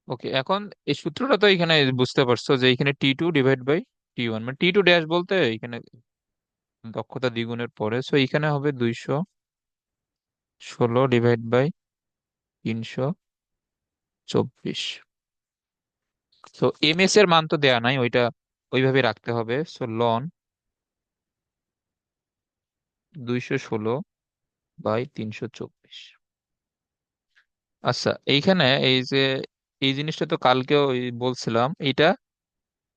ওকে, এখন এই সূত্রটা তো এখানে বুঝতে পারছো যে এখানে T2/T1, মানে T2 ড্যাশ বলতে এখানে দক্ষতা দ্বিগুণের পরে, সো এখানে হবে 216/324। তো এমএস এর মান তো দেয়া নাই, ওইটা ওইভাবে রাখতে হবে। সো লন 216/324। আচ্ছা, এইখানে এই যে এই জিনিসটা তো কালকেও বলছিলাম, এটা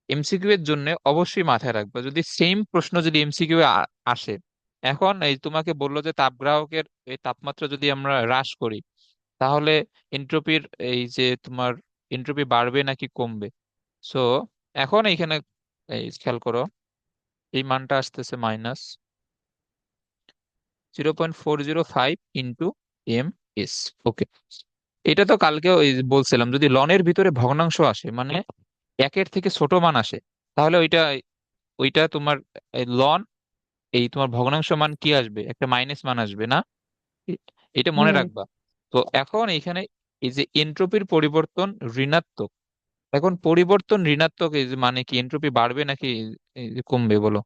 এমসিকিউ এর জন্য অবশ্যই মাথায় রাখবে, যদি সেম প্রশ্ন যদি এমসিকিউ আসে। এখন এই তোমাকে বললো যে তাপগ্রাহকের এই তাপমাত্রা যদি আমরা হ্রাস করি, তাহলে এন্ট্রপির এই যে তোমার এন্ট্রপি বাড়বে নাকি কমবে। সো এখন এইখানে এই খেয়াল করো, এই মানটা আসতেছে -0.405 ইন্টু এম এস। ওকে, এটা তো কালকে ওই বলছিলাম, যদি লনের ভিতরে ভগ্নাংশ আসে, মানে একের থেকে ছোট মান আসে, তাহলে ওইটা ওইটা তোমার লন এই তোমার ভগ্নাংশ মান কি আসবে, একটা মাইনাস মান আসবে না। এ- এটা মনে হুম। রাখবা। তো এখন এখানে এই যে এন্ট্রপির পরিবর্তন ঋণাত্মক, এখন পরিবর্তন ঋণাত্মক এই যে মানে কি এন্ট্রপি বাড়বে নাকি এই যে কমবে বলো।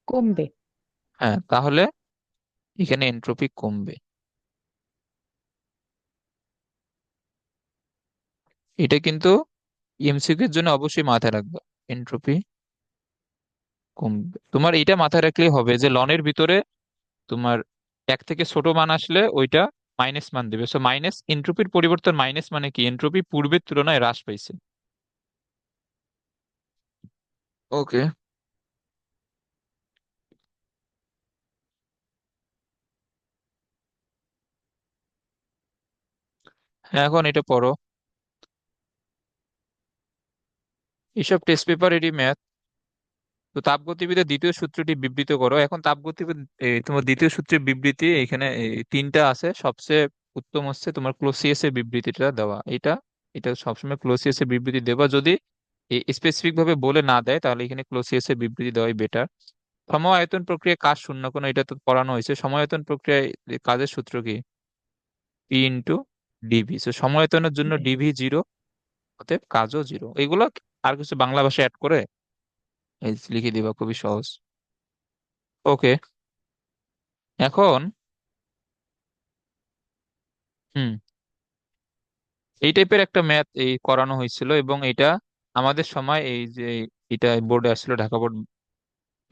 কমবে। হ্যাঁ, তাহলে এখানে এন্ট্রপি কমবে। এটা কিন্তু এমসিকিউ এর জন্য অবশ্যই মাথায় রাখবা, এন্ট্রপি কমবে। তোমার এটা মাথায় রাখলেই হবে যে লনের ভিতরে তোমার এক থেকে ছোট মান আসলে ওইটা মাইনাস মান দিবে। সো মাইনাস এন্ট্রপির পরিবর্তন মাইনাস মানে কি এন্ট্রপি পূর্বের তুলনায় হ্রাস পাইছে। ওকে, এখন এটা পড়ো, এসব টেস্ট পেপার এটি ম্যাথ। তো তাপগতিবিদের দ্বিতীয় সূত্রটি বিবৃত করো। এখন তাপগতিবিদ তোমার দ্বিতীয় সূত্রের বিবৃতি এখানে তিনটা আছে, সবচেয়ে উত্তম হচ্ছে তোমার ক্লোসিয়াস এর বিবৃতিটা দেওয়া। এটা এটা সবসময় ক্লোসিয়াস এর বিবৃতি দেবা, যদি স্পেসিফিক ভাবে বলে না দেয় তাহলে এখানে ক্লোসিয়াস এর বিবৃতি দেওয়াই বেটার। সময় আয়তন প্রক্রিয়া কাজ শূন্য কোনো, এটা তো পড়ানো হয়েছে। সময় আয়তন প্রক্রিয়ায় কাজের সূত্র কি? P into DV. সময় আয়তনের জন্য ডিভি জিরো, অতএব কাজও জিরো। এগুলো আর কিছু বাংলা ভাষায় অ্যাড করে এই লিখে দিবা, খুবই সহজ। ওকে, এখন হুম, এই টাইপের একটা ম্যাথ এই করানো হয়েছিল, এবং এটা আমাদের সময় এই যে এটা বোর্ডে আসছিল, ঢাকা বোর্ড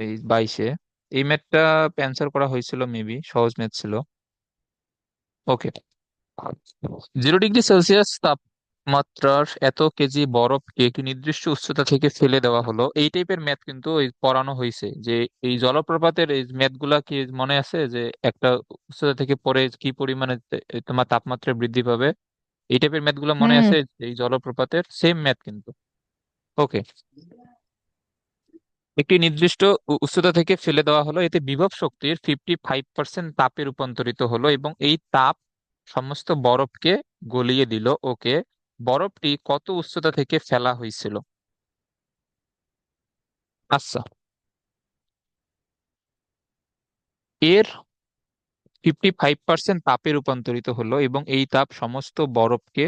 এই 22-এ এই ম্যাথটা অ্যান্সার করা হয়েছিল, মেবি সহজ ম্যাথ ছিল। ওকে, 0 ডিগ্রি সেলসিয়াস তাপমাত্রার এত কেজি বরফকে একটি নির্দিষ্ট উচ্চতা থেকে ফেলে দেওয়া হলো, এই টাইপের ম্যাথ কিন্তু ওই পড়ানো হয়েছে। যে এই জলপ্রপাতের এই ম্যাথ গুলা কি মনে আছে, যে একটা উচ্চতা থেকে পরে কি পরিমাণে তোমার তাপমাত্রা বৃদ্ধি পাবে, এই টাইপের ম্যাথ গুলো মনে হুম। আছে? এই জলপ্রপাতের সেম ম্যাথ কিন্তু। ওকে, একটি নির্দিষ্ট উচ্চতা থেকে ফেলে দেওয়া হলো, এতে বিভব শক্তির 55% তাপে রূপান্তরিত হলো এবং এই তাপ সমস্ত বরফকে গলিয়ে দিল। ওকে, বরফটি কত উচ্চতা থেকে ফেলা হয়েছিল? আচ্ছা, এর 55% তাপে রূপান্তরিত হলো এবং এই তাপ সমস্ত বরফকে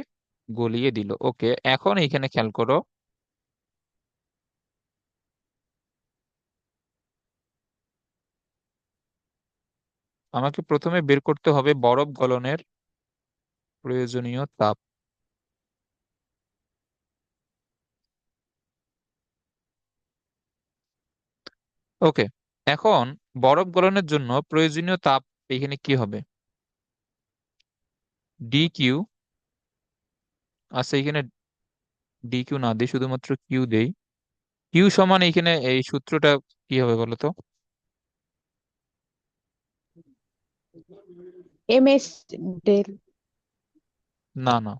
গলিয়ে দিল। ওকে, এখন এইখানে খেয়াল করো, আমাকে প্রথমে বের করতে হবে বরফ গলনের প্রয়োজনীয় তাপ। ওকে, এখন বরফ গলনের জন্য প্রয়োজনীয় তাপ এখানে কি হবে? D Q. আচ্ছা, এখানে ডি কিউ না দিই, শুধুমাত্র কিউ দেই। কিউ সমান এখানে এই সূত্রটা কি হবে বলো তো? M S del. না না,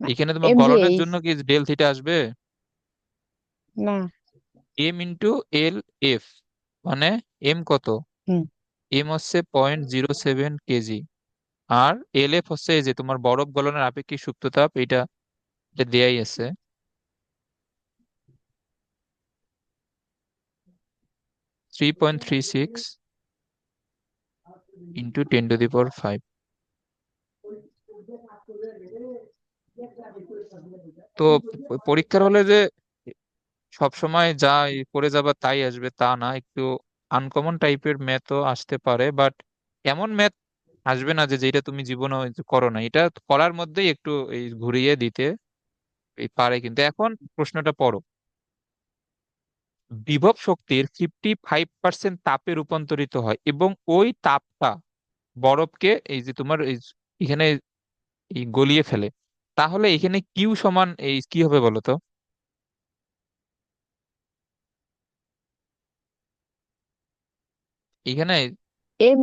না, এখানে তোমার এম জি গলনের এইচ। জন্য কি ডেল থিটা আসবে? না। M ইন্টু L F, মানে এম কত? হুম। এম হচ্ছে 0.07 কেজি, আর L F হচ্ছে এই যে তোমার বরফ গলনের আপেক্ষিক সুপ্ত তাপ, এটা এটা দেয়াই আছে, 3.36 ইন্টু 10⁵। তো পরীক্ষার হলে যে সব সময় যা করে যাবা তাই আসবে তা না, একটু আনকমন টাইপের ম্যাথও আসতে পারে, বাট এমন ম্যাথ আসবে না যে যেটা তুমি জীবনে করো না, এটা করার মধ্যেই একটু এই ঘুরিয়ে দিতে পারে। কিন্তু এখন প্রশ্নটা পড়ো। বিভব শক্তির 55% তাপে রূপান্তরিত হয় এবং ওই তাপটা বরফকে এই যে তোমার এখানে এই গলিয়ে ফেলে, তাহলে এখানে কিউ সমান এই কি হবে বলো তো? এখানে এম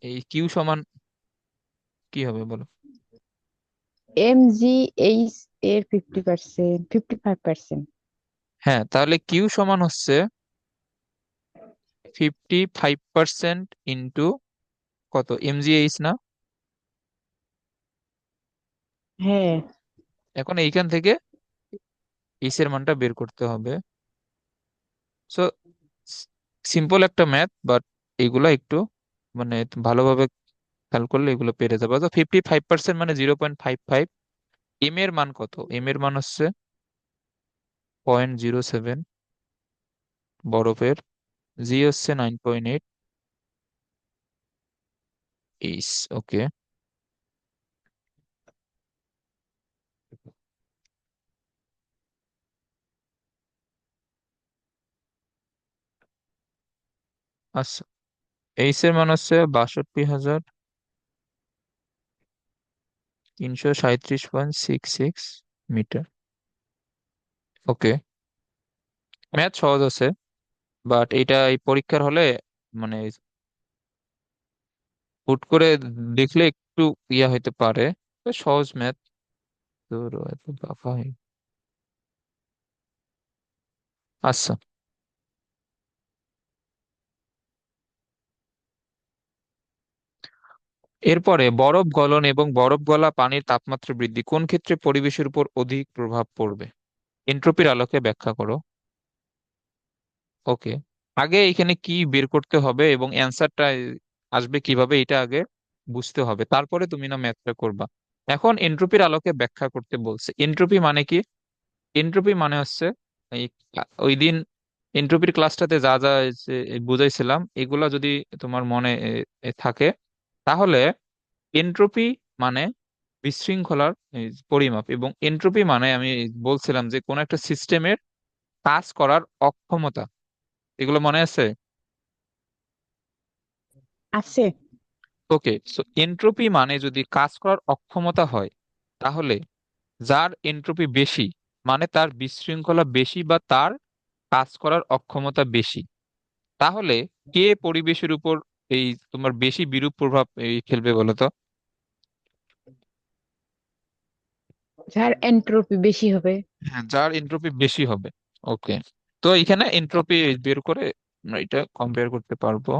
এই কিউ সমান কি হবে বলো? এম জি এইচ এর 50%, 55%। হ্যাঁ, তাহলে কিউ সমান হচ্ছে 55% ইন্টু কত, এমজিএইচ না? হ্যাঁ। এখন এইখান থেকে এইচ এর মানটা বের করতে হবে। সো সিম্পল একটা ম্যাথ, বাট এগুলা একটু মানে ভালোভাবে খেয়াল করলে এগুলো পেরে যাবে। তো 55% মানে 0.55। এম এর মান কত? এম এর মান হচ্ছে 0.07 বরফের। জি হচ্ছে 9.8। এইচ। ওকে। আচ্ছা, এইচ এর মান হচ্ছে 62,337.66 মিটার। ওকে। ম্যাথ সহজ আছে, বাট এটা এই পরীক্ষার হলে মানে হুট করে দেখলে একটু ইয়া হইতে পারে। তো সহজ ম্যাথ। তোর এত বাবা আচ্ছা, এরপরে বরফ গলন এবং বরফ গলা পানির তাপমাত্রা বৃদ্ধি কোন ক্ষেত্রে পরিবেশের উপর অধিক প্রভাব পড়বে? এন্ট্রপির আলোকে ব্যাখ্যা করো। ওকে, আগে এখানে কি বের করতে হবে এবং অ্যান্সারটা আসবে কিভাবে এটা আগে বুঝতে হবে, তারপরে তুমি না ম্যাথটা করবা। এখন এন্ট্রপির আলোকে ব্যাখ্যা করতে বলছে। এন্ট্রপি মানে কি? এন্ট্রপি মানে হচ্ছে এই ওই দিন এন্ট্রপির ক্লাসটাতে যা যা বুঝাইছিলাম এগুলা যদি তোমার মনে থাকে, তাহলে এন্ট্রপি মানে বিশৃঙ্খলার এই পরিমাপ, এবং এন্ট্রপি মানে আমি বলছিলাম যে কোন একটা সিস্টেমের কাজ করার অক্ষমতা। এগুলো মনে আছে? আছে। ওকে, সো এন্ট্রপি মানে যদি কাজ করার অক্ষমতা হয়, তাহলে যার এন্ট্রপি বেশি মানে তার বিশৃঙ্খলা বেশি বা তার কাজ করার অক্ষমতা বেশি, তাহলে কে পরিবেশের উপর এই তোমার বেশি বিরূপ প্রভাব এই ফেলবে বলো তো? যার এন্ট্রপি বেশি হবে। হ্যাঁ, যার এন্ট্রপি বেশি হবে। ওকে, তো এখানে এন্ট্রপি বের করে আমরা এটা কম্পেয়ার করতে পারবো।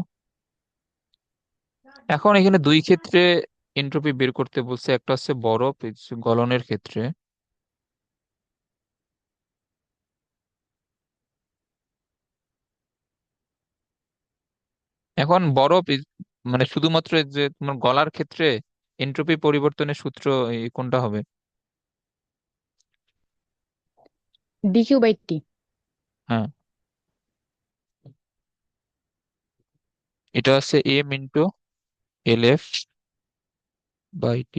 এখন এখানে দুই ক্ষেত্রে এন্ট্রপি বের করতে বলছে, একটা হচ্ছে বরফ এই যে গলনের ক্ষেত্রে। এখন বরফ মানে শুধুমাত্র এই যে তোমার গলার ক্ষেত্রে এন্ট্রপি পরিবর্তনের সূত্র এই কোনটা হবে? DQ/T। হ্যাঁ, এটা হচ্ছে M × LF/T।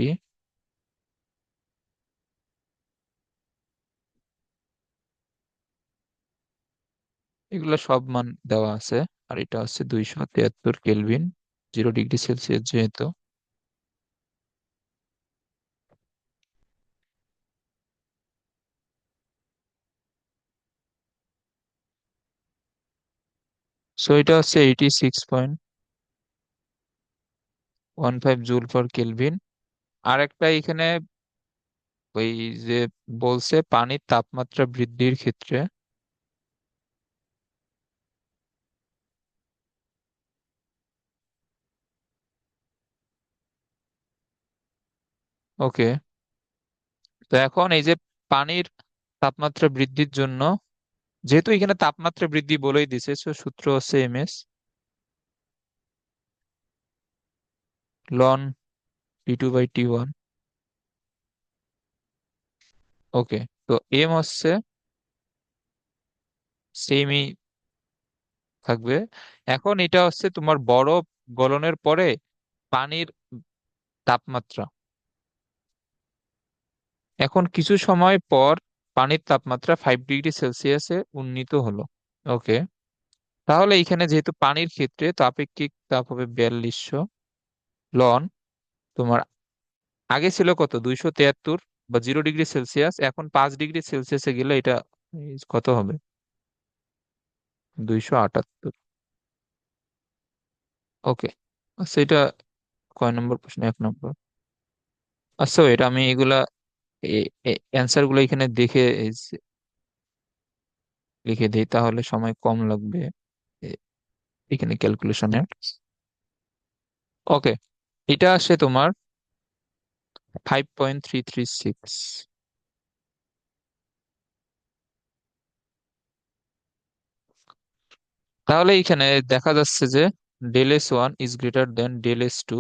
এগুলো সব মান দেওয়া আছে। আর এটা হচ্ছে 273 কেলভিন, 0 ডিগ্রি সেলসিয়াস যেহেতু। সো এটা হচ্ছে 86.15 জুল/কেলভিন। আর একটা এখানে ওই যে বলছে পানির তাপমাত্রা বৃদ্ধির ক্ষেত্রে। ওকে, তো এখন এই যে পানির তাপমাত্রা বৃদ্ধির জন্য, যেহেতু এখানে তাপমাত্রা বৃদ্ধি বলেই দিছে, সো সূত্র হচ্ছে এমএস। Loan T2/T1। ওকে, তো এম হচ্ছে সেমই থাকবে। এখন এটা হচ্ছে তোমার বরফ গলনের পরে পানির তাপমাত্রা। এখন কিছু সময় পর পানির তাপমাত্রা 5 ডিগ্রি সেলসিয়াসে উন্নীত হলো। ওকে, তাহলে এখানে যেহেতু পানির ক্ষেত্রে আপেক্ষিক তাপ হবে 4200। লন তোমার আগে ছিল কত, 273 বা 0 ডিগ্রি সেলসিয়াস, এখন 5 ডিগ্রি সেলসিয়াসে গেলে এটা কত হবে? 278। ওকে, আচ্ছা এটা কয় নম্বর প্রশ্ন? 1 নম্বর। আচ্ছা এটা আমি এগুলা অ্যান্সার গুলো এখানে দেখে লিখে দিই, তাহলে সময় কম লাগবে এখানে ক্যালকুলেশনে। ওকে, এটা আসে তোমার 5.336। তাহলে এখানে দেখা যাচ্ছে যে ΔS1 > ΔS2।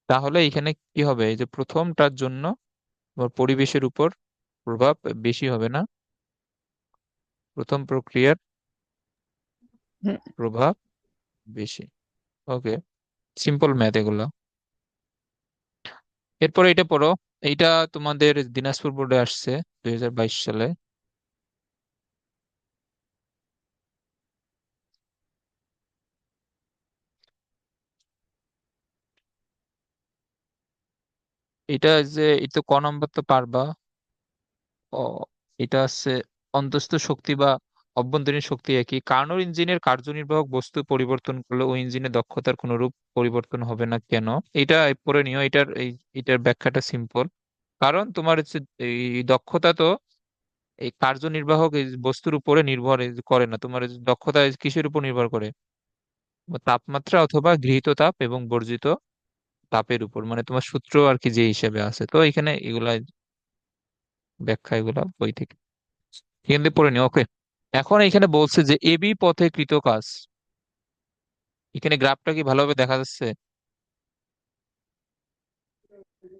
তাহলে এখানে কি হবে, এই যে প্রথমটার জন্য তোমার পরিবেশের উপর প্রভাব বেশি হবে না, প্রথম প্রক্রিয়ার হুম, প্রভাব বেশি। ওকে, সিম্পল ম্যাথ এগুলো। এরপরে এটা পড়ো। এইটা তোমাদের দিনাজপুর বোর্ডে আসছে 2022 সালে। এটা যে এটা ক নম্বর তো পারবা। ও, এটা হচ্ছে অন্তস্থ শক্তি বা অভ্যন্তরীণ শক্তি একই। কার্নোর ইঞ্জিনের কার্যনির্বাহক বস্তু পরিবর্তন করলে ওই ইঞ্জিনের দক্ষতার কোনো রূপ পরিবর্তন হবে না কেন? এটা পড়ে নিও। এটার ব্যাখ্যাটা সিম্পল। কারণ তোমার হচ্ছে এই দক্ষতা তো এই কার্যনির্বাহক এই বস্তুর উপরে নির্ভর করে না। তোমার এই দক্ষতা কিসের উপর নির্ভর করে? তাপমাত্রা অথবা গৃহীত তাপ এবং বর্জিত তাপের উপর, মানে তোমার সূত্র আর কি যে হিসেবে আছে। তো এখানে এগুলা ব্যাখ্যা এগুলা বই থেকে এখান থেকে পড়ে নিও। ওকে, এখন এখানে বলছে যে এবি পথে কৃত কাজ। এখানে গ্রাফটা কি ভালোভাবে দেখা যাচ্ছে?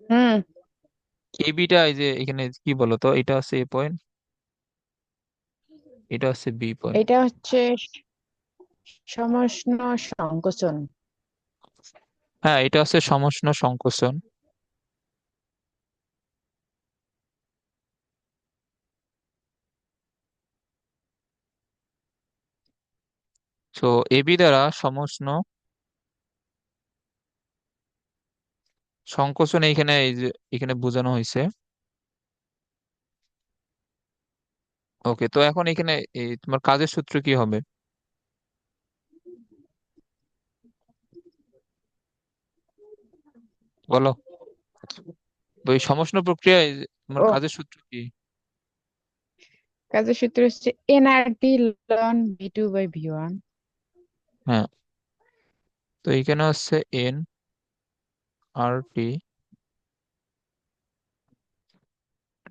হুম। এবিটা এই যে এখানে কি বলতো, এটা হচ্ছে এ পয়েন্ট, এটা হচ্ছে বি পয়েন্ট। এটা হচ্ছে সমষ্ণ সংকোচন। হ্যাঁ, এটা হচ্ছে সমষ্ণ সংকোচন। তো এবি দ্বারা সমষ্ণ সংকোচন এইখানে এই যে এখানে বোঝানো হয়েছে। ওকে, তো এখন এখানে এই তোমার কাজের সূত্র কি হবে বলো? তো এই সমষ্ণ প্রক্রিয়ায় তোমার ও, কাজের সূত্র কি? কাজের সূত্র হচ্ছে এনআরটি লন V2/V1। হ্যাঁ, তো এইখানে হচ্ছে N/R/T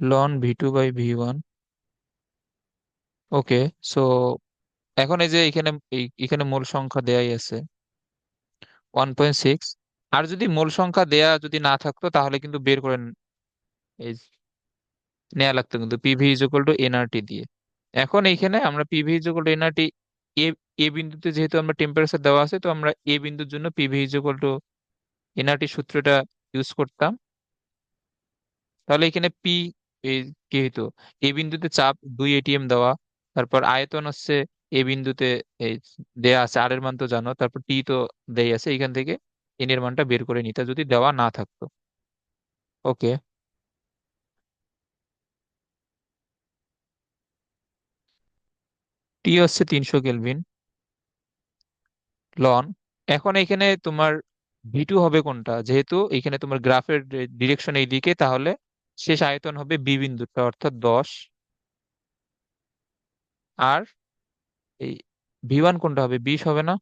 লন V2/V1। ওকে, সো এখন এই যে এখানে এখানে মূল সংখ্যা দেয়াই আছে 1.6। আর যদি মূল সংখ্যা দেয়া যদি না থাকতো তাহলে কিন্তু বের করে এই নেওয়া লাগতো কিন্তু PV is equal to NRT দিয়ে। এখন এইখানে আমরা PV is equal to NRT এ এ বিন্দুতে যেহেতু আমরা টেম্পারেচার দেওয়া আছে, তো আমরা এ বিন্দুর জন্য PV is equal to nRT সূত্রটা ইউজ করতাম। তাহলে এখানে পি কি হইতো, এ বিন্দুতে চাপ 2 ATM দেওয়া, তারপর আয়তন হচ্ছে এ বিন্দুতে এই দেয়া আছে, আর এর মান তো জানো, তারপর টি তো দেয়া আছে, এখান থেকে এন এর মানটা বের করে নিতে যদি দেওয়া না থাকতো। ওকে, টি হচ্ছে 300 কেলভিন। লন এখন এখানে তোমার V2 হবে কোনটা, যেহেতু এখানে তোমার গ্রাফের ডিরেকশন এইদিকে, তাহলে শেষ আয়তন হবে বি বিন্দুটা অর্থাৎ 10। আর এই V1 কোনটা হবে, 20 হবে না?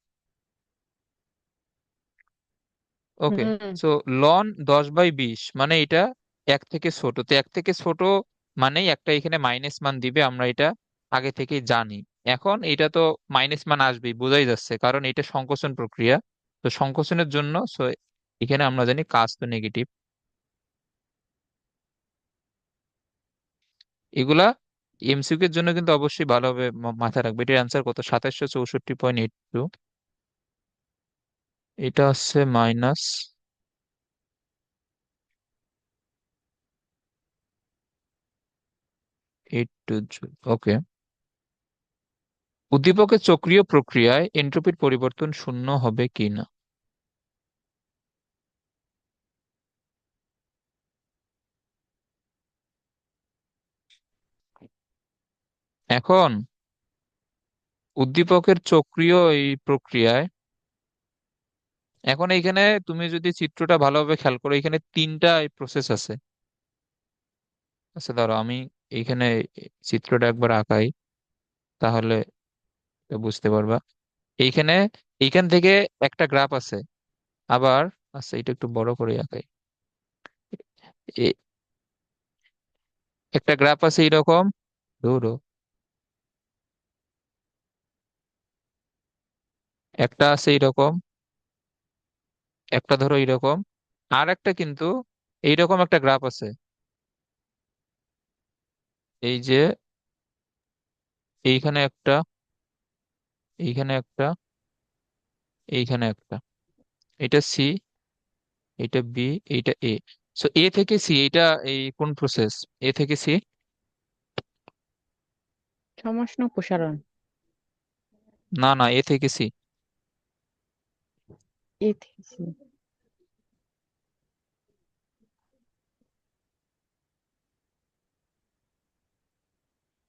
ওকে, হুম। সো লন 10/20 মানে এটা এক থেকে ছোট, তো এক থেকে ছোট মানেই একটা এখানে মাইনাস মান দিবে, আমরা এটা আগে থেকেই জানি। এখন এটা তো মাইনাস মান আসবেই বোঝাই যাচ্ছে, কারণ এটা সংকোচন প্রক্রিয়া। তো সংকোচনের জন্য এখানে আমরা জানি কাজ তো নেগেটিভ। এগুলা এমসিকিউ এর জন্য কিন্তু অবশ্যই ভালোভাবে মাথায় রাখবে। এটার অ্যান্সার কত? 2764.82। এটা হচ্ছে -82 জুল। ওকে। উদ্দীপকের চক্রীয় প্রক্রিয়ায় এন্ট্রপির পরিবর্তন শূন্য হবে কি না? এখন উদ্দীপকের চক্রীয় এই প্রক্রিয়ায়, এখন এইখানে তুমি যদি চিত্রটা ভালোভাবে খেয়াল করো, এখানে তিনটা প্রসেস আছে। আচ্ছা ধরো আমি এইখানে চিত্রটা একবার আঁকাই, তাহলে বুঝতে পারবা। এইখানে, এইখান থেকে একটা গ্রাফ আছে। আবার, আচ্ছা এটা একটু বড় করে আঁকাই। এ- একটা গ্রাফ আছে এইরকম, ধরো একটা আছে এইরকম, একটা ধরো এইরকম, আর একটা কিন্তু এইরকম একটা গ্রাফ আছে। এই যে এইখানে একটা, এইখানে একটা, এইখানে একটা। এটা সি, এটা বি, এইটা এ। সো এ থেকে সি, এটা এই কোন প্রসেস? এ থেকে সি? সমষ্ণ প্রসারণ। না না, এ থেকে সি। এ থেকে সি।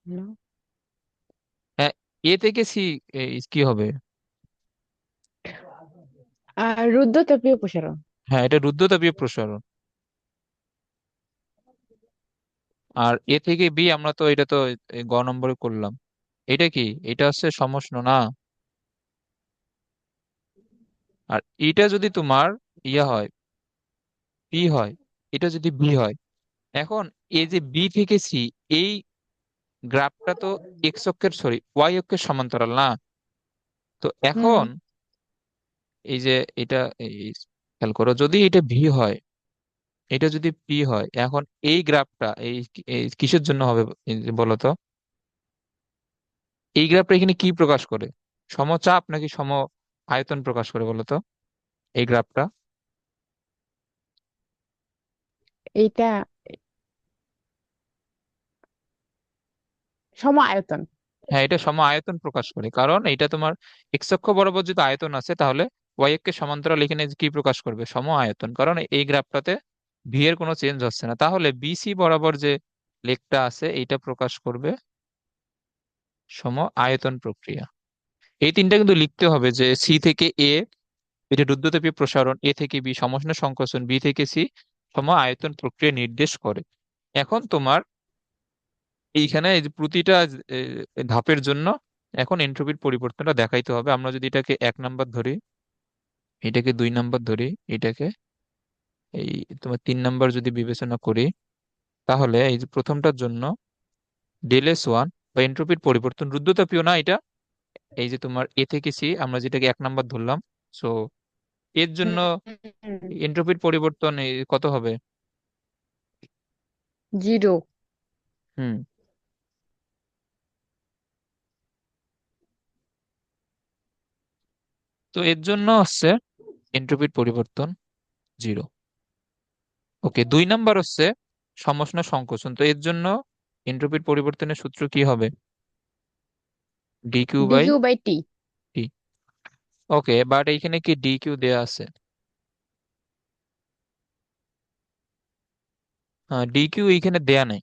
হলো। হ্যাঁ, এ থেকে সি। কি হবে? আর রুদ্ধতাপীয় প্রসারণ। হ্যাঁ, এটা রুদ্ধতাপীয় প্রসারণ। আর এ থেকে বি আমরা তো এটা তো গ নম্বরে করলাম। এটা কি? এটা হচ্ছে সমষ্ণ না? আর এটা যদি তোমার ইয়া হয়, পি হয়, এটা যদি বি হয়, এখন এই যে বি থেকে সি, এই গ্রাফটা তো এক্স অক্ষের, সরি ওয়াই অক্ষের সমান্তরাল না? তো হুম। এখন এই যে এটা, খেয়াল করো, যদি এটা ভি হয়, এটা যদি পি হয়, এখন এই গ্রাফটা এই কিসের জন্য হবে? এই যে বলো তো, এই গ্রাফটা এখানে কি প্রকাশ করে? সমচাপ নাকি সম আয়তন প্রকাশ করে বলো তো, এই গ্রাফটা? এইটা সম আয়তন। হ্যাঁ, এটা সম আয়তন প্রকাশ করে, কারণ এটা তোমার এক্স অক্ষ বরাবর যদি আয়তন আছে, তাহলে ওয়াই অক্ষের সমান্তরাল এখানে কি প্রকাশ করবে? সম আয়তন, কারণ এই গ্রাফটাতে ভি এর কোনো চেঞ্জ হচ্ছে না। তাহলে বিসি বরাবর যে লেগটা আছে, এইটা প্রকাশ করবে সম আয়তন প্রক্রিয়া। এই তিনটা কিন্তু লিখতে হবে, যে সি থেকে এ এটা রুদ্ধতাপীয় প্রসারণ, এ থেকে বি সমষ্ণ সংকোচন, বি থেকে সি সম আয়তন প্রক্রিয়া নির্দেশ করে। এখন তোমার এইখানে এই যে প্রতিটা ধাপের জন্য এখন এন্ট্রপির পরিবর্তনটা দেখাইতে হবে। আমরা যদি এটাকে 1 নাম্বার ধরি, এটাকে 2 নাম্বার ধরি, এটাকে এই তোমার 3 নাম্বার যদি বিবেচনা করি, তাহলে এই যে প্রথমটার জন্য ΔS1 বা এন্ট্রপির পরিবর্তন, রুদ্ধতাপীয় না এটা, এই যে তোমার এ থেকে সি আমরা যেটাকে 1 নাম্বার ধরলাম, সো এর জন্য হুম। এন্ট্রপির পরিবর্তন কত হবে? জিরো। হুম। তো এর জন্য হচ্ছে এন্ট্রপির পরিবর্তন জিরো। ওকে, 2 নাম্বার হচ্ছে সমষ্ণ সংকোচন। তো এর জন্য এন্ট্রপির পরিবর্তনের সূত্র কি হবে? D Q D by Q by T. T. Okay, but এইখানে কি ডি কিউ দেয়া আছে? হ্যাঁ, ডি কিউ এইখানে দেয়া নেই।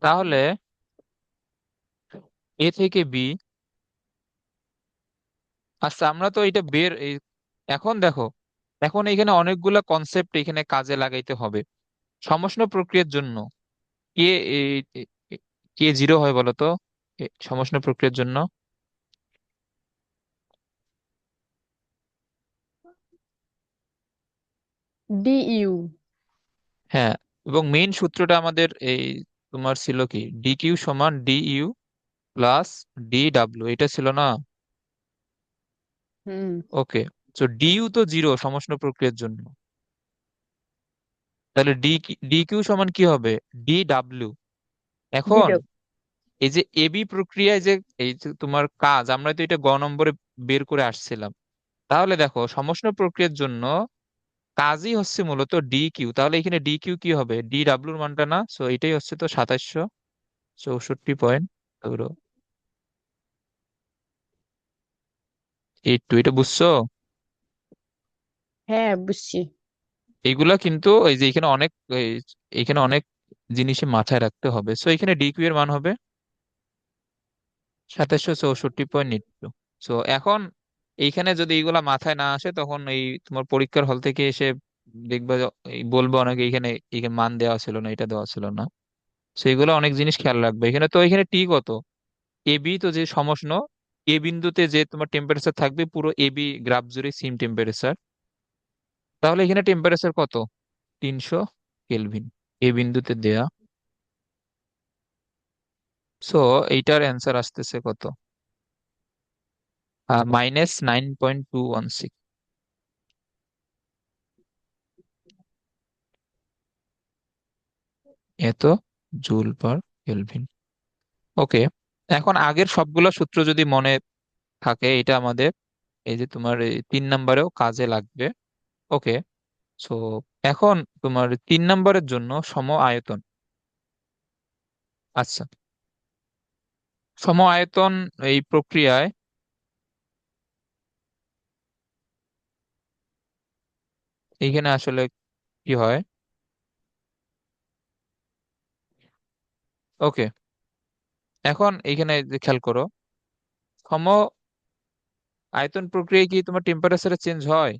তাহলে এ থেকে বি, আচ্ছা আমরা তো এটা এখন দেখো, এখন এখানে অনেকগুলা কনসেপ্ট এখানে কাজে লাগাইতে হবে। সমষ্ণ প্রক্রিয়ার জন্য কে কে জিরো হয় বলো তো, সমষ্ণ প্রক্রিয়ার জন্য? D U. হ্যাঁ, এবং মেইন সূত্রটা আমাদের এই তোমার ছিল কি, ডি কিউ সমান D U plus D W, এটা ছিল না? হুম। ওকে, তো ডিইউ তো জিরো সমষ্ণ প্রক্রিয়ার জন্য, তাহলে ডি কিউ সমান কি হবে? D W. এখন জিরো। এই যে এবি প্রক্রিয়ায় যে এই যে তোমার কাজ, আমরা তো এটা গ নম্বরে বের করে আসছিলাম। তাহলে দেখো সমষ্ণ প্রক্রিয়ার জন্য কাজই হচ্ছে মূলত ডি কিউ, তাহলে এখানে ডি কিউ কি হবে? ডি ডাব্লিউর মানটা না, সো এটাই হচ্ছে তো 2764.82। এটা বুঝছো? হ্যাঁ, বুঝছি। এইগুলা কিন্তু এই যে এখানে অনেক এখানে অনেক জিনিসই মাথায় রাখতে হবে। সো এখানে ডি কিউ এর মান হবে 2764.82। সো এখন এইখানে যদি এইগুলা মাথায় না আসে, তখন এই তোমার পরীক্ষার হল থেকে এসে দেখবা যে বলবো অনেকে এখানে এখানে মান দেওয়া ছিল না, এটা দেওয়া ছিল না। সেইগুলো অনেক জিনিস খেয়াল রাখবে এখানে। তো এখানে টি কত? এবি তো যে সমষ্ণ, এ বিন্দুতে যে তোমার টেম্পারেচার থাকবে পুরো এবি গ্রাফ জুড়ে সেম টেম্পারেচার, তাহলে এখানে টেম্পারেচার কত? 300 কেলভিন এ বিন্দুতে দেয়া। সো এইটার অ্যান্সার আসতেছে কত? -9.216। এত জুল পার কেলভিন। ওকে, এখন আগের সবগুলো সূত্র যদি মনে থাকে, এটা আমাদের এই যে তোমার এই 3 নম্বরেও কাজে লাগবে। ওকে, সো এখন তোমার 3 নম্বরের জন্য সম আয়তন। আচ্ছা, সম আয়তন এই প্রক্রিয়ায় এইখানে আসলে কি হয়? ওকে, এখন এইখানে যে খেয়াল করো, সম আয়তন প্রক্রিয়ায় কি তোমার টেম্পারেচারে চেঞ্জ হয়?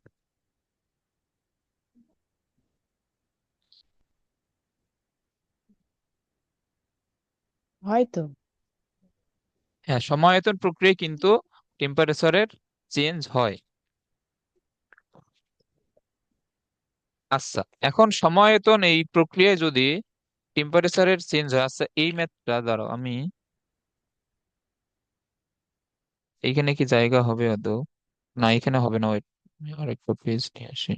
হয়তো। হ্যাঁ, সম আয়তন প্রক্রিয়ায় কিন্তু টেম্পারেচারের চেঞ্জ হয়। আচ্ছা, এখন সম আয়তন এই প্রক্রিয়ায় যদি টেম্পারেচারের চেঞ্জ হয়, আচ্ছা এই ম্যাথটা দাঁড়াও, আমি এইখানে কি জায়গা হবে আদৌ? না, এখানে হবে না, ওয়েট, আমি আরেকটা পেজ নিয়ে আসি।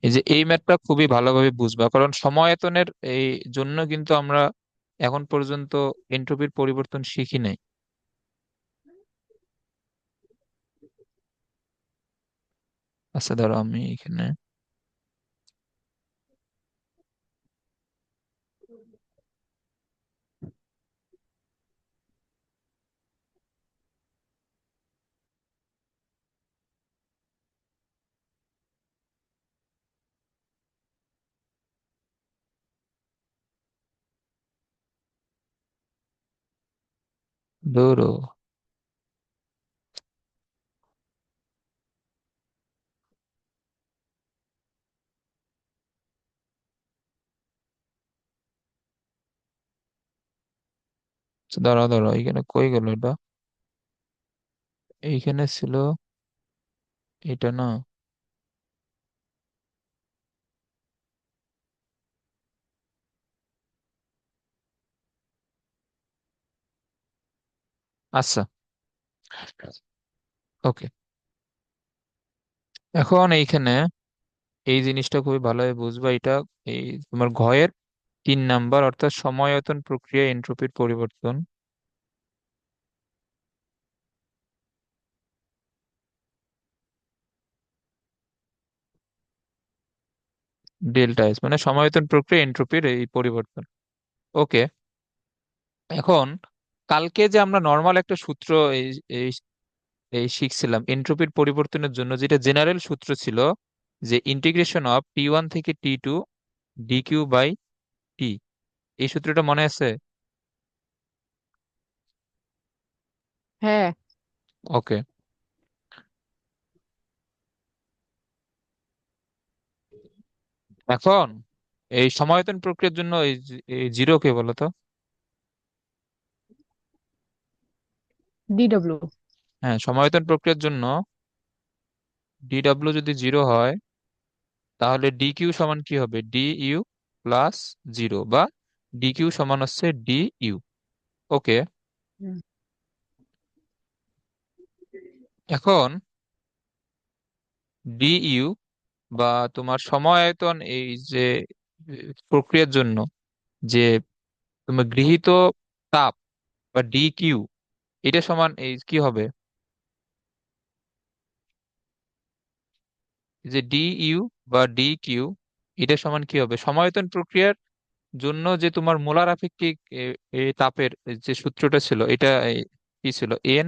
এই যে এই ম্যাথটা খুবই ভালোভাবে বুঝবা, কারণ সমায়তনের এই জন্য কিন্তু আমরা এখন পর্যন্ত এন্ট্রপির পরিবর্তন শিখি নাই। আচ্ছা ধরো আমি এখানে ধরো, আচ্ছা, ধরো ধরো এইখানে কই গেল এটা? এইখানে ছিল, এটা না। আচ্ছা, ওকে, এখন এইখানে এই জিনিসটা খুবই ভালোভাবে বুঝবা। এটা এই তোমার ঘয়ের 3 নাম্বার, অর্থাৎ সমায়তন প্রক্রিয়া এন্ট্রপির পরিবর্তন, ডেল্টা এস মানে সমায়তন প্রক্রিয়া এন্ট্রপির এই পরিবর্তন। ওকে, এখন কালকে যে আমরা নর্মাল একটা সূত্র এই এই এই শিখছিলাম এন্ট্রপির পরিবর্তনের জন্য, যেটা জেনারেল সূত্র ছিল, যে ইন্টিগ্রেশন অফ T1 থেকে T2 ডিকিউ বাই টি, এই সূত্রটা মনে আছে? হ্যাঁ। ওকে, এখন এই সমায়তন প্রক্রিয়ার জন্য এই জিরো কে বলো তো? DW। হ্যাঁ, সমায়তন প্রক্রিয়ার জন্য ডিডব্লিউ যদি জিরো হয়, তাহলে ডিকিউ সমান কি হবে? ডিইউ প্লাস জিরো, বা ডিকিউ সমান হচ্ছে ডিইউ। ওকে, এখন ডিইউ বা তোমার সমায়তন, এই যে প্রক্রিয়ার জন্য যে তোমার গৃহীত তাপ বা ডি কিউ, এটা সমান এই কি হবে, যে ডি ইউ বা ডি কিউ, এটা সমান কি হবে, সমায়তন প্রক্রিয়ার জন্য যে তোমার মোলার আপেক্ষিক তাপের যে সূত্রটা ছিল, এটা কি ছিল, এন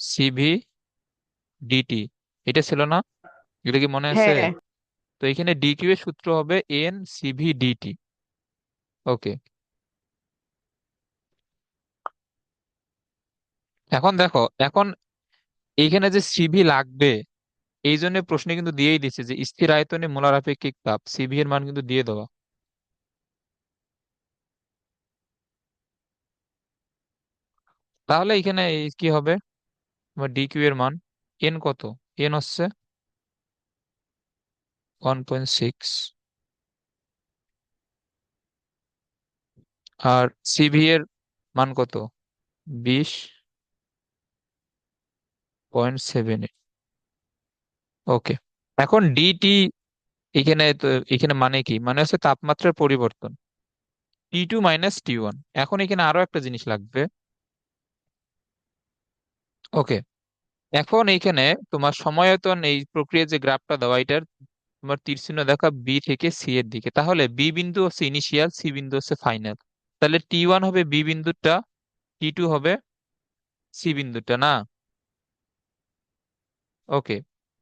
সিভি ডিটি, এটা ছিল না? এটা কি মনে আছে? হ্যাঁ। তো এখানে ডি কিউ এর সূত্র হবে এন সিভি ডিটি। ওকে, এখন দেখো, এখন এইখানে যে সিভি লাগবে, এই জন্য প্রশ্নে কিন্তু দিয়েই দিচ্ছে যে স্থির আয়তনে মোলার আপেক্ষিক তাপ, সিভি এর মান কিন্তু দিয়ে দেওয়া। তাহলে এখানে এই কি হবে, তোমার ডি কিউ এর মান এন কত, এন হচ্ছে 1.6, আর সিভি এর মান কত, 20.7। ওকে, এখন ডিটি এখানে তো, এখানে মানে কি, মানে হচ্ছে তাপমাত্রার পরিবর্তন, T2 - T1। এখন এখানে আরো একটা জিনিস লাগবে। ওকে, এখন এইখানে তোমার সমায়তন এই প্রক্রিয়ার যে গ্রাফটা দেওয়া, এটার তোমার তীর চিহ্ন দেখা বি থেকে সি এর দিকে, তাহলে বি বিন্দু হচ্ছে ইনিশিয়াল, সি বিন্দু হচ্ছে ফাইনাল। তাহলে T1 হবে বি বিন্দুটা, T2 হবে সি বিন্দুটা, না? ওকে,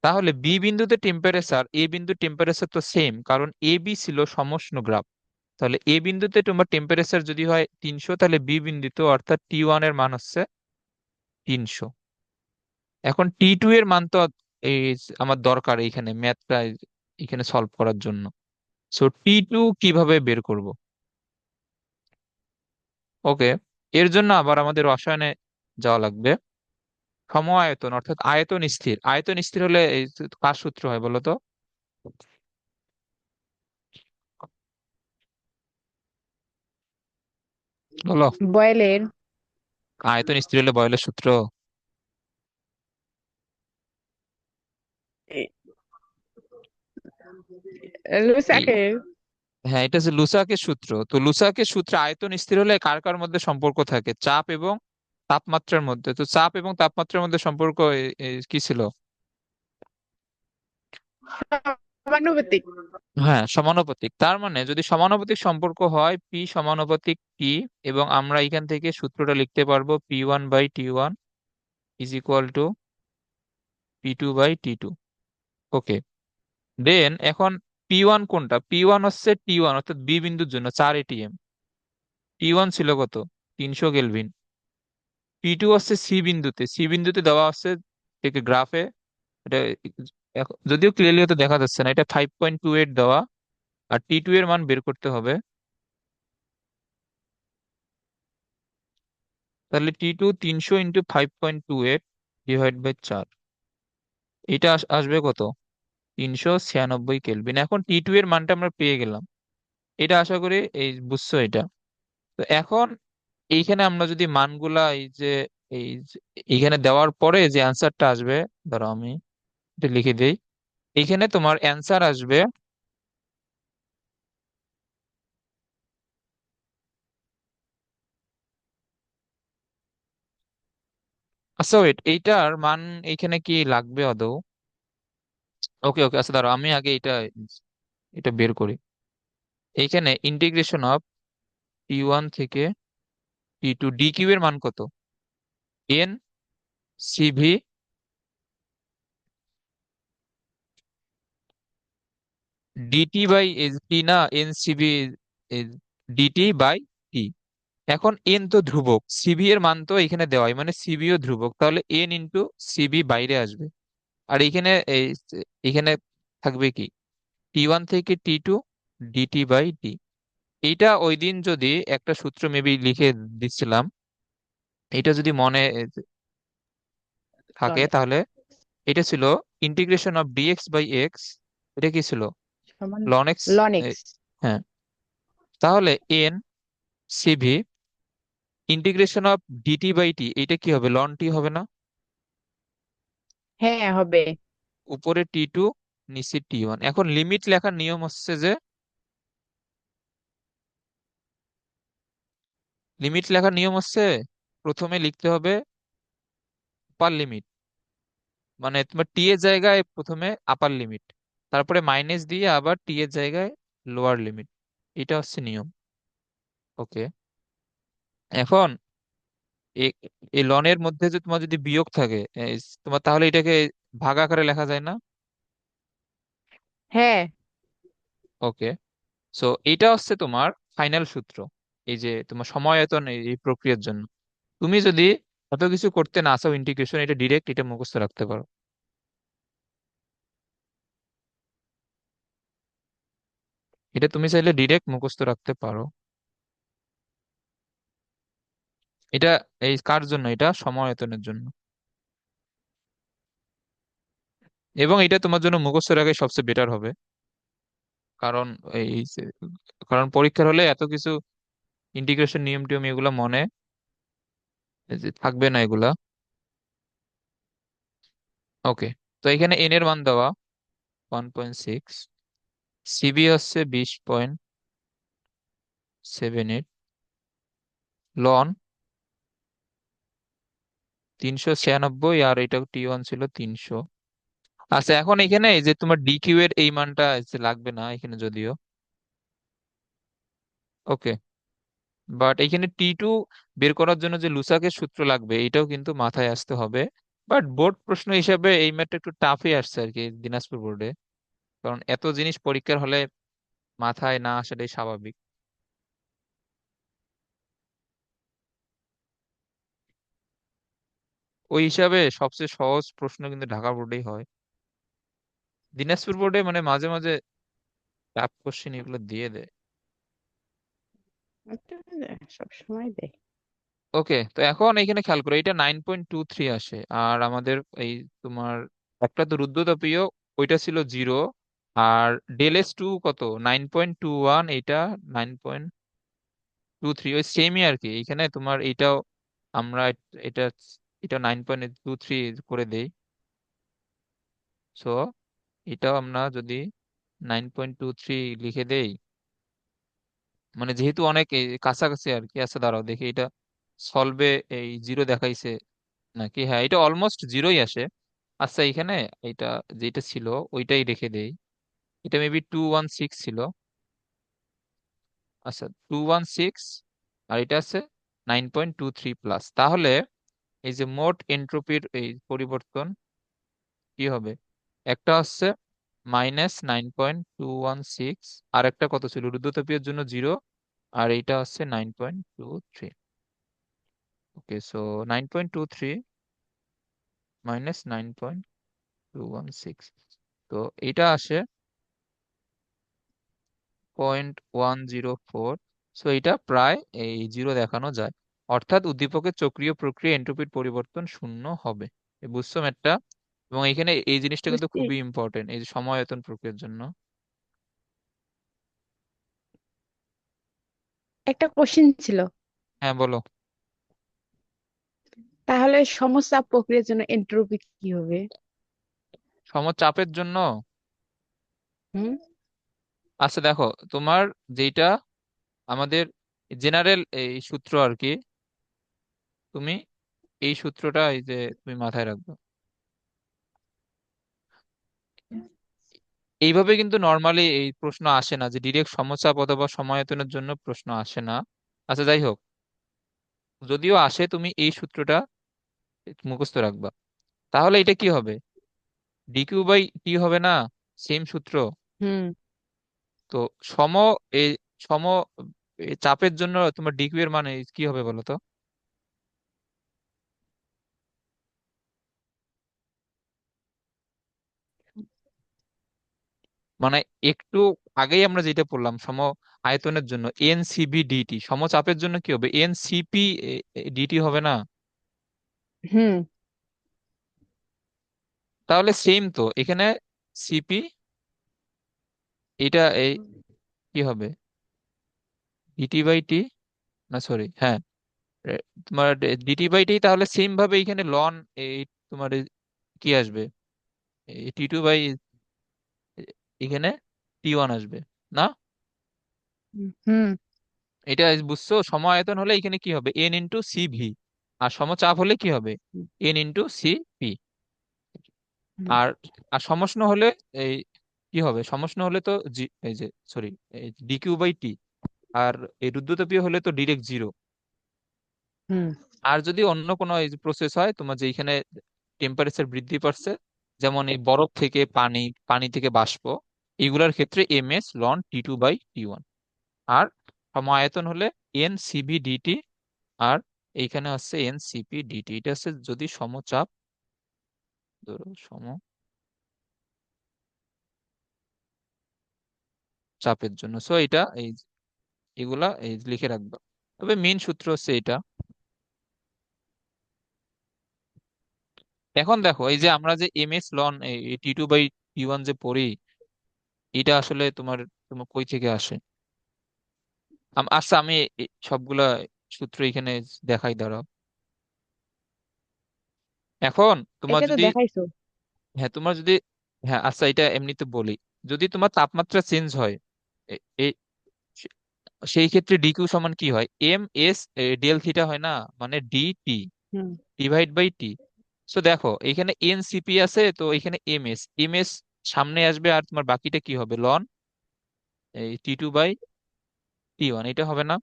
তাহলে বি বিন্দুতে টেম্পারেচার, এ বিন্দুর টেম্পারেচার তো সেম, কারণ এ বি ছিল সমষ্ণ গ্রাফ। তাহলে এ বিন্দুতে তোমার টেম্পারেচার যদি হয় 300, তাহলে বি বিন্দুতে অর্থাৎ T1 এর মান হচ্ছে 300। এখন T2 এর মান তো এই আমার দরকার এইখানে ম্যাথটা এখানে সলভ করার জন্য। সো T2 কিভাবে বের করব? ওকে, এর জন্য আবার আমাদের রসায়নে যাওয়া লাগবে। সম আয়তন অর্থাৎ আয়তন স্থির, আয়তন স্থির হলে এই কার সূত্র হয় বলো তো? বলো। বয়েলের। আয়তন স্থির হলে বয়লের সূত্র। এই, লুসাকের। হ্যাঁ, এটা হচ্ছে লুসাকের সূত্র। তো লুসাকের সূত্রে আয়তন স্থির হলে কার কার মধ্যে সম্পর্ক থাকে, চাপ এবং তাপমাত্রার মধ্যে। তো চাপ এবং তাপমাত্রার মধ্যে সম্পর্ক কি ছিল? সমানুপাতিক। হ্যাঁ, সমানুপাতিক। তার মানে যদি সমানুপাতিক সম্পর্ক হয়, পি সমানুপাতিক টি, এবং আমরা এখান থেকে সূত্রটা লিখতে পারবো P1/T1 is equal two P2/T2। ওকে, দেন এখন P1 কোনটা, P1 হচ্ছে T1 অর্থাৎ বি বিন্দুর জন্য 4 atm। T1 ছিল কত, 300 কেলভিন। P2 হচ্ছে সি বিন্দুতে, সি বিন্দুতে দেওয়া আছে থেকে গ্রাফে, এটা যদিও ক্লিয়ারলি হয়তো দেখা যাচ্ছে না, এটা 5.28 দেওয়া। আর T2 এর মান বের করতে হবে। তাহলে T2 300 × 5.28 ডিভাইড বাই 4, এটা আসবে কত, 396 কেলভিন। এখন T2 এর মানটা আমরা পেয়ে গেলাম, এটা আশা করি এই বুঝছো এটা। তো এখন এইখানে আমরা যদি মানগুলা এই যে এইখানে দেওয়ার পরে যে অ্যান্সারটা আসবে, ধরো আমি এটা লিখে দিই, এইখানে তোমার অ্যান্সার আসবে। আচ্ছা ওয়েট, এইটার মান এইখানে কি লাগবে আদৌ? ওকে ওকে, আচ্ছা দাঁড়াও, আমি আগে এটা এটা বের করি। এইখানে ইন্টিগ্রেশন অফ T1 থেকে T2 ডি কিউ এর মান কত, এন সিভি ডিটি বাই টি, না এন সিভি ডিটি বাই টি। এখন এন তো ধ্রুবক, সিভি এর মান তো এখানে দেওয়াই, মানে সিভি ও ধ্রুবক, তাহলে এন ইন্টু সিভি বাইরে আসবে। আর এখানে এখানে থাকবে কি, T1 থেকে T2 ডিটি বাই টি। এইটা ওই দিন যদি একটা সূত্র মেবি লিখে দিচ্ছিলাম, এটা যদি মনে থাকে, লন তাহলে এটা ছিল integration of DX by X, এটা কি ছিল, সমান লন এক্স। Loan X. হ্যাঁ, তাহলে N CV integration of dT by T, এটা কি হবে, লন টি হবে না? হ্যাঁ হবে। উপরে T2, নিচে T1। এখন লিমিট লেখার নিয়ম হচ্ছে যে, প্রথমে লিখতে হবে আপার লিমিট, মানে তোমার টি এর জায়গায় প্রথমে আপার লিমিট, তারপরে মাইনাস দিয়ে আবার টি এর জায়গায় লোয়ার লিমিট। এটা হচ্ছে নিয়ম। ওকে। এখন এ- এই লনের মধ্যে যে তোমার যদি বিয়োগ থাকে, তোমার তাহলে এটাকে ভাগ আকারে লেখা যায় না? হ্যাঁ। ওকে। সো এটা হচ্ছে তোমার ফাইনাল সূত্র, এই যে তোমার সমায়তন এই প্রক্রিয়ার জন্য। তুমি যদি এত কিছু করতে না চাও ইন্টিগ্রেশন, এটা ডিরেক্ট এটা মুখস্থ রাখতে পারো। এটা তুমি চাইলে ডিরেক্ট মুখস্থ রাখতে পারো। এটা এই কার জন্য? এটা সমায়তনের জন্য। এবং এটা তোমার জন্য মুখস্থ রাখাই সবচেয়ে বেটার হবে। কারণ এই কারণ পরীক্ষার হলে এত কিছু ইন্টিগ্রেশন নিয়ম টিয়ম এগুলা মনে এই যে থাকবে না এগুলা। ওকে। তো এখানে এন এর মান দেওয়া 1.6, সিবি হচ্ছে 20.78, লন 396, আর এটা T1 ছিল 300। আচ্ছা, এখন এখানে এই যে তোমার ডিকিউ এর এই মানটা যে লাগবে না এখানে যদিও। ওকে। বাট এখানে T2 বের করার জন্য যে লুসাকের সূত্র লাগবে এটাও কিন্তু মাথায় আসতে হবে। বাট বোর্ড প্রশ্ন হিসেবে এই ম্যাথটা একটু টাফই আসছে আর কি দিনাজপুর বোর্ডে। কারণ এত জিনিস পরীক্ষার হলে মাথায় না আসাটাই স্বাভাবিক। ওই হিসাবে সবচেয়ে সহজ প্রশ্ন কিন্তু ঢাকা বোর্ডেই হয়। দিনাজপুর বোর্ডে মানে মাঝে মাঝে টাফ কোশ্চেন এগুলো দিয়ে দেয়। সব সময় দেয়। ওকে। তো এখন এখানে খেয়াল করো, এটা 9.23 আসে। আর আমাদের এই তোমার একটা তো রুদ্রতাপীয়, ওইটা ছিল 0। আর ডেল এস টু কত? 9.21, এটা 9.23, ওই সেমই আর কি। এখানে তোমার এইটাও আমরা এটা এটা 9.23 করে দেই। সো এটাও আমরা যদি 9.23 লিখে দেই, মানে যেহেতু অনেক কাছাকাছি আর কি। আচ্ছা দাঁড়াও দেখি এটা সলভে এই জিরো দেখাইছে নাকি। হ্যাঁ, এটা অলমোস্ট জিরোই আসে। আচ্ছা এখানে এটা যেটা ছিল ওইটাই রেখে দেই। এটা মেবি 216 ছিল। আচ্ছা 216, আর এটা আছে 9.23 প্লাস। তাহলে এই যে মোট এন্ট্রপির এই পরিবর্তন কি হবে? একটা হচ্ছে -9.216, আর একটা কত ছিল রুদ্রতাপীয়ের জন্য 0, আর এইটা হচ্ছে 9.23। ওকে, সো 9.23 -9.216, তো এটা আসে 0.104। সো এটা প্রায় এই জিরো দেখানো যায়। অর্থাৎ উদ্দীপকের চক্রীয় প্রক্রিয়া এন্ট্রপির পরিবর্তন শূন্য হবে। বুঝছো ম্যাটটা? এবং এখানে এই জিনিসটা কিন্তু বুঝছি। খুবই ইম্পর্টেন্ট এই যে সমায়তন প্রক্রিয়ার জন্য। একটা কোশ্চিন ছিল। হ্যাঁ বলো। তাহলে সমচাপ প্রক্রিয়ার জন্য এন্ট্রপি কি হবে? সমচাপের জন্য? হুম। আচ্ছা দেখো, তোমার যেটা আমাদের জেনারেল এই সূত্র আর কি, তুমি এই সূত্রটা এই যে তুমি মাথায় রাখবে। এইভাবে কিন্তু নর্মালি এই প্রশ্ন আসে না যে ডিরেক্ট সমচাপ অথবা সমায়তনের জন্য প্রশ্ন আসে না। আচ্ছা যাই হোক, যদিও আসে তুমি এই সূত্রটা মুখস্থ রাখবা। তাহলে এটা কি হবে? ডিকিউ বাই টি হবে না? সেম সূত্র। হুম। তো সম এই সম চাপের জন্য তোমার ডিকিউ এর মানে কি হবে বলো তো? মানে একটু আগেই আমরা যেটা পড়লাম সম আয়তনের জন্য এন সিবি ডিটি, সমচাপের জন্য কি হবে? এন সিপি ডিটি হবে না? হুম। তাহলে সেম তো এখানে সিপি, এটা এই কি হবে? ডিটি বাই টি, না সরি, হ্যাঁ, তোমার ডিটি বাই টি। তাহলে সেম ভাবে এখানে লন এই তোমার কি আসবে? T2 বাই এখানে T1 আসবে না? হুম এটা বুঝছো, সম আয়তন হলে এখানে কি হবে, এন ইন্টু সি ভি। আর সমচাপ হলে কি হবে, হুম এন ইন্টু সি পি। হুম আর আর সমষ্ণ হলে এই কি হবে, সমষ্ণ হলে তো জি, এই যে সরি, DQ/T। আর এই রুদ্ধতাপীয় হলে তো ডিরেক্ট জিরো। হুম আর যদি অন্য কোনো এই প্রসেস হয় তোমার, যে এখানে টেম্পারেচার বৃদ্ধি পাচ্ছে, যেমন এই বরফ থেকে পানি, পানি থেকে বাষ্প, এগুলার ক্ষেত্রে এম এস লন T2/T1। আর সম আয়তন হলে NCV/DT। আর এইখানে হচ্ছে NCP/DT, এটা হচ্ছে যদি সমচাপ, ধরো সমচাপের জন্য। সো এটা এই এগুলা এই লিখে রাখবা। তবে মেন সূত্র হচ্ছে এটা। এখন দেখো, এই যে আমরা যে এম এস লন T2/T1 যে পড়ি, এটা আসলে তোমার তোমার কই থেকে আসে? আচ্ছা, আমি সবগুলা সূত্র এখানে দেখাই, দাঁড়াও। এখন তোমার এটা তো যদি, দেখাইছো। হ্যাঁ তোমার যদি, হ্যাঁ আচ্ছা এটা এমনিতে বলি, যদি তোমার তাপমাত্রা চেঞ্জ হয়, এ- এই সে- সেই ক্ষেত্রে ডিকিউ সমান কি হয়, এম এস ডেল থিটা হয় না, মানে DT hmm divide by T। So দেখো এখানে NCP আছে, তো এখানে এম এস সামনে আসবে, আর তোমার বাকিটা কি হবে, লন এই T2/T1, এটা হবে না?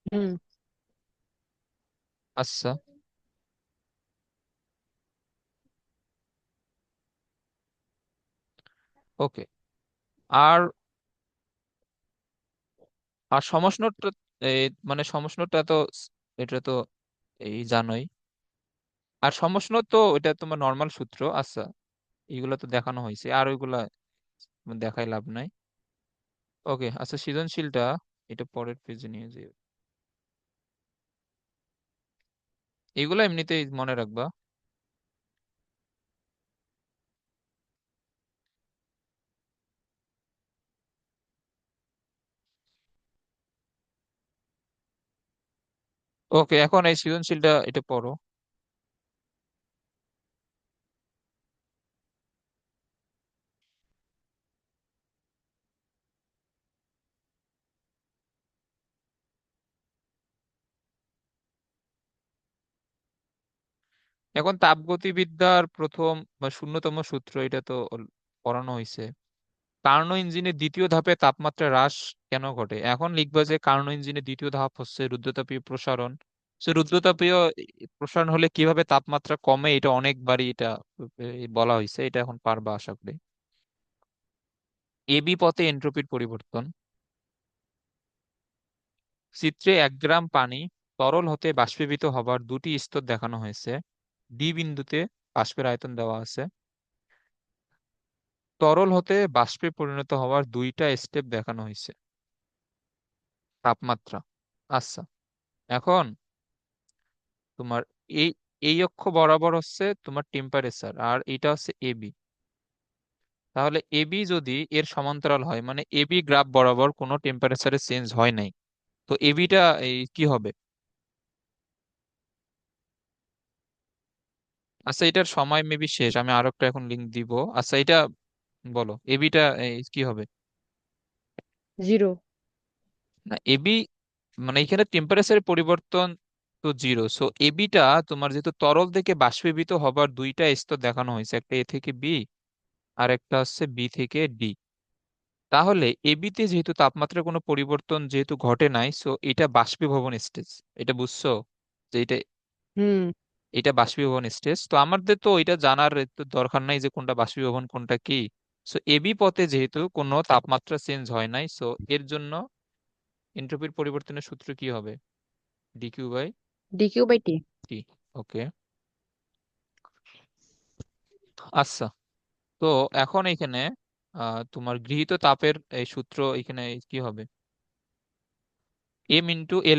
হুম আচ্ছা, ওকে। আর আর সমষ্ণটা, মানে সমষ্ণটা তো এটা তো এই জানোই। আর সমষ্ণ তো এটা তোমার নর্মাল সূত্র। আচ্ছা, এগুলো তো দেখানো হয়েছে, আর ওইগুলা দেখাই লাভ নাই। ওকে, আচ্ছা সৃজনশীলটা এটা পরের পেজে নিয়ে যাই। এগুলো এমনিতেই মনে রাখবা। ওকে, এখন এই সৃজনশীলটা এটা পড়ো। এখন তাপগতিবিদ্যার প্রথম বা শূন্যতম সূত্র, এটা তো পড়ানো হয়েছে। কার্নো ইঞ্জিনের দ্বিতীয় ধাপে তাপমাত্রা হ্রাস কেন ঘটে? এখন লিখবা যে কার্নো ইঞ্জিনের দ্বিতীয় ধাপ হচ্ছে রুদ্রতাপীয় প্রসারণ। সে রুদ্রতাপীয় প্রসারণ হলে কিভাবে তাপমাত্রা কমে, এটা অনেকবারই এটা বলা হয়েছে, এটা এখন পারবা আশা করি। এবি পথে এন্ট্রপির পরিবর্তন। চিত্রে 1 গ্রাম পানি তরল হতে বাষ্পীভূত হবার দুটি স্তর দেখানো হয়েছে। ডি বিন্দুতে বাষ্পের আয়তন দেওয়া আছে। তরল হতে বাষ্পে পরিণত হওয়ার দুইটা স্টেপ দেখানো হয়েছে। তাপমাত্রা। আচ্ছা, এখন তোমার এই এই অক্ষ বরাবর হচ্ছে তোমার টেম্পারেচার, আর এটা হচ্ছে এবি। তাহলে এবি যদি এর সমান্তরাল হয়, মানে এবি গ্রাফ বরাবর কোনো টেম্পারেচারে চেঞ্জ হয় নাই, তো এবিটা এই কি হবে? আচ্ছা, এটার সময় মেবি শেষ, আমি আরো একটা এখন লিংক দিব। আচ্ছা এটা বলো, এবিটা কি হবে? জিরো। না, এবি মানে এখানে টেম্পারেচারের পরিবর্তন তো জিরো, সো এবিটা তোমার যেহেতু তরল থেকে বাষ্পীভূত হবার দুইটা স্তর দেখানো হয়েছে, একটা এ থেকে বি আর একটা হচ্ছে বি থেকে ডি। তাহলে এবিতে যেহেতু তাপমাত্রার কোনো পরিবর্তন যেহেতু ঘটে নাই, সো এটা বাষ্পীভবন স্টেজ। এটা বুঝছো যে এটা হুম এটা বাষ্পীভবন স্টেজ। তো আমাদের তো এটা জানার তো দরকার নাই যে কোনটা বাষ্পীভবন কোনটা কি। সো এবি পথে যেহেতু কোনো তাপমাত্রা চেঞ্জ হয় নাই, সো এর জন্য এন্ট্রপির পরিবর্তনের সূত্র কি হবে, DQ/T। DQ/T। ওকে, আচ্ছা। তো এখন এখানে তোমার গৃহীত তাপের এই সূত্র এখানে কি হবে, M × L